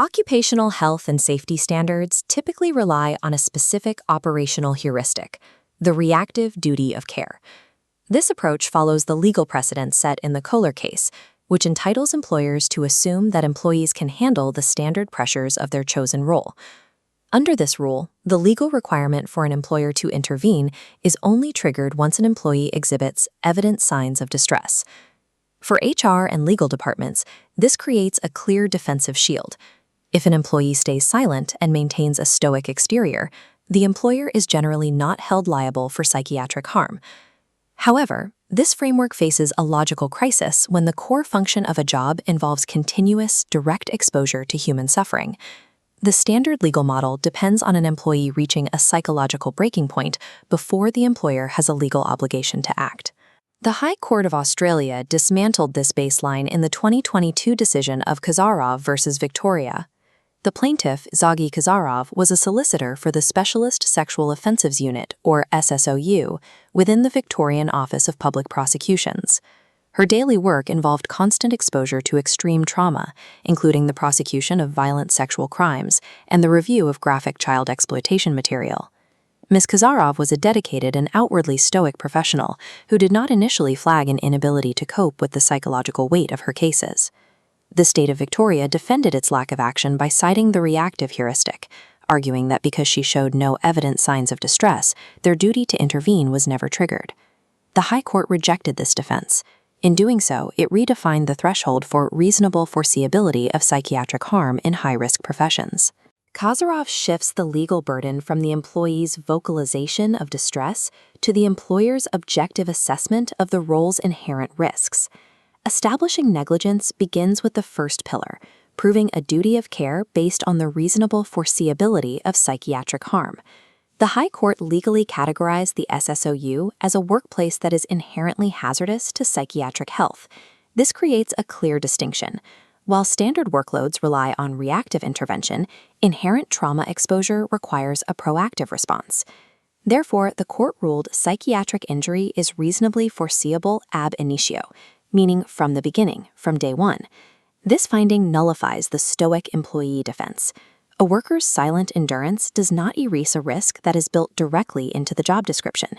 Occupational health and safety standards typically rely on a specific operational heuristic, the reactive duty of care. This approach follows the legal precedent set in the Kohler case, which entitles employers to assume that employees can handle the standard pressures of their chosen role. Under this rule, the legal requirement for an employer to intervene is only triggered once an employee exhibits evident signs of distress. For HR and legal departments, this creates a clear defensive shield. If an employee stays silent and maintains a stoic exterior, the employer is generally not held liable for psychiatric harm. However, this framework faces a logical crisis when the core function of a job involves continuous, direct exposure to human suffering. The standard legal model depends on an employee reaching a psychological breaking point before the employer has a legal obligation to act. The High Court of Australia dismantled this baseline in the 2022 decision of Kozarov versus Victoria. The plaintiff, Zagi Kozarov, was a solicitor for the Specialist Sexual Offensives Unit, or SSOU, within the Victorian Office of Public Prosecutions. Her daily work involved constant exposure to extreme trauma, including the prosecution of violent sexual crimes and the review of graphic child exploitation material. Ms. Kozarov was a dedicated and outwardly stoic professional who did not initially flag an inability to cope with the psychological weight of her cases. The state of Victoria defended its lack of action by citing the reactive heuristic, arguing that because she showed no evident signs of distress, their duty to intervene was never triggered. The High Court rejected this defense. In doing so, it redefined the threshold for reasonable foreseeability of psychiatric harm in high-risk professions. Kozarov shifts the legal burden from the employee's vocalization of distress to the employer's objective assessment of the role's inherent risks. Establishing negligence begins with the first pillar, proving a duty of care based on the reasonable foreseeability of psychiatric harm. The High Court legally categorized the SSOU as a workplace that is inherently hazardous to psychiatric health. This creates a clear distinction. While standard workloads rely on reactive intervention, inherent trauma exposure requires a proactive response. Therefore, the court ruled psychiatric injury is reasonably foreseeable ab initio, meaning from the beginning, from day one. This finding nullifies the stoic employee defense. A worker's silent endurance does not erase a risk that is built directly into the job description.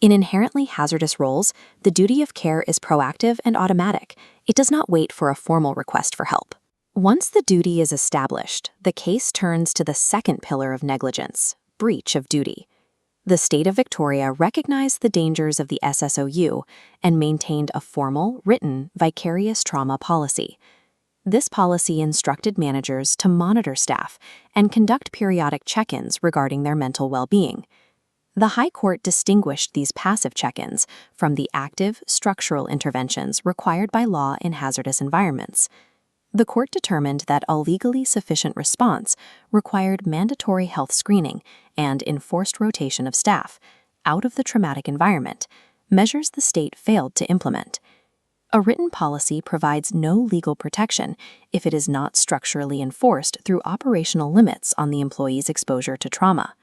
In inherently hazardous roles, the duty of care is proactive and automatic. It does not wait for a formal request for help. Once the duty is established, the case turns to the second pillar of negligence, breach of duty. The state of Victoria recognized the dangers of the SSOU and maintained a formal, written, vicarious trauma policy. This policy instructed managers to monitor staff and conduct periodic check-ins regarding their mental well-being. The High Court distinguished these passive check-ins from the active, structural interventions required by law in hazardous environments. The court determined that a legally sufficient response required mandatory health screening and enforced rotation of staff out of the traumatic environment, measures the state failed to implement. A written policy provides no legal protection if it is not structurally enforced through operational limits on the employee's exposure to trauma.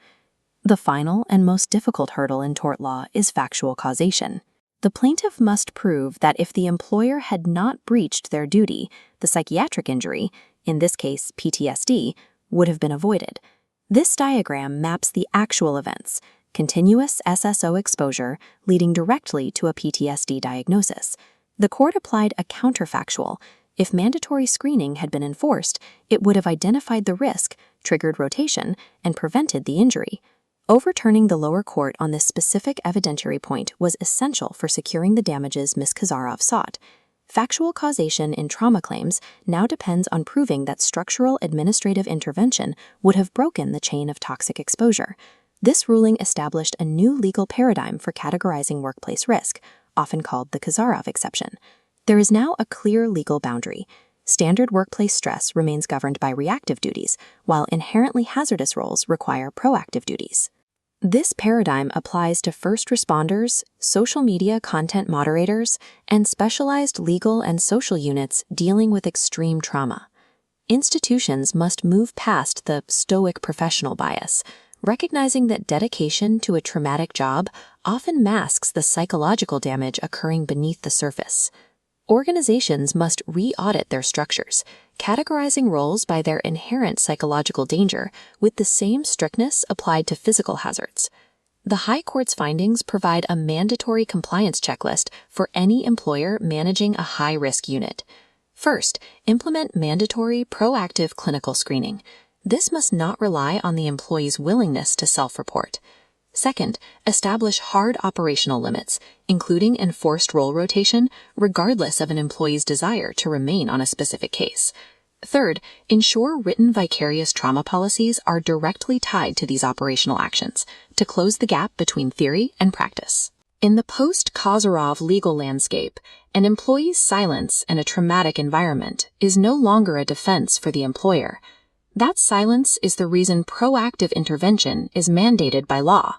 The final and most difficult hurdle in tort law is factual causation. The plaintiff must prove that if the employer had not breached their duty, the psychiatric injury, in this case PTSD, would have been avoided. This diagram maps the actual events, continuous SSO exposure leading directly to a PTSD diagnosis. The court applied a counterfactual. If mandatory screening had been enforced, it would have identified the risk, triggered rotation, and prevented the injury. Overturning the lower court on this specific evidentiary point was essential for securing the damages Ms. Kozarov sought. Factual causation in trauma claims now depends on proving that structural administrative intervention would have broken the chain of toxic exposure. This ruling established a new legal paradigm for categorizing workplace risk, often called the Kozarov exception. There is now a clear legal boundary. Standard workplace stress remains governed by reactive duties, while inherently hazardous roles require proactive duties. This paradigm applies to first responders, social media content moderators, and specialized legal and social units dealing with extreme trauma. Institutions must move past the stoic professional bias, recognizing that dedication to a traumatic job often masks the psychological damage occurring beneath the surface. Organizations must re-audit their structures, categorizing roles by their inherent psychological danger with the same strictness applied to physical hazards. The High Court's findings provide a mandatory compliance checklist for any employer managing a high-risk unit. First, implement mandatory proactive clinical screening. This must not rely on the employee's willingness to self-report. Second, establish hard operational limits, including enforced role rotation, regardless of an employee's desire to remain on a specific case. Third, ensure written vicarious trauma policies are directly tied to these operational actions to close the gap between theory and practice. In the post-Kozarov legal landscape, an employee's silence in a traumatic environment is no longer a defense for the employer. That silence is the reason proactive intervention is mandated by law.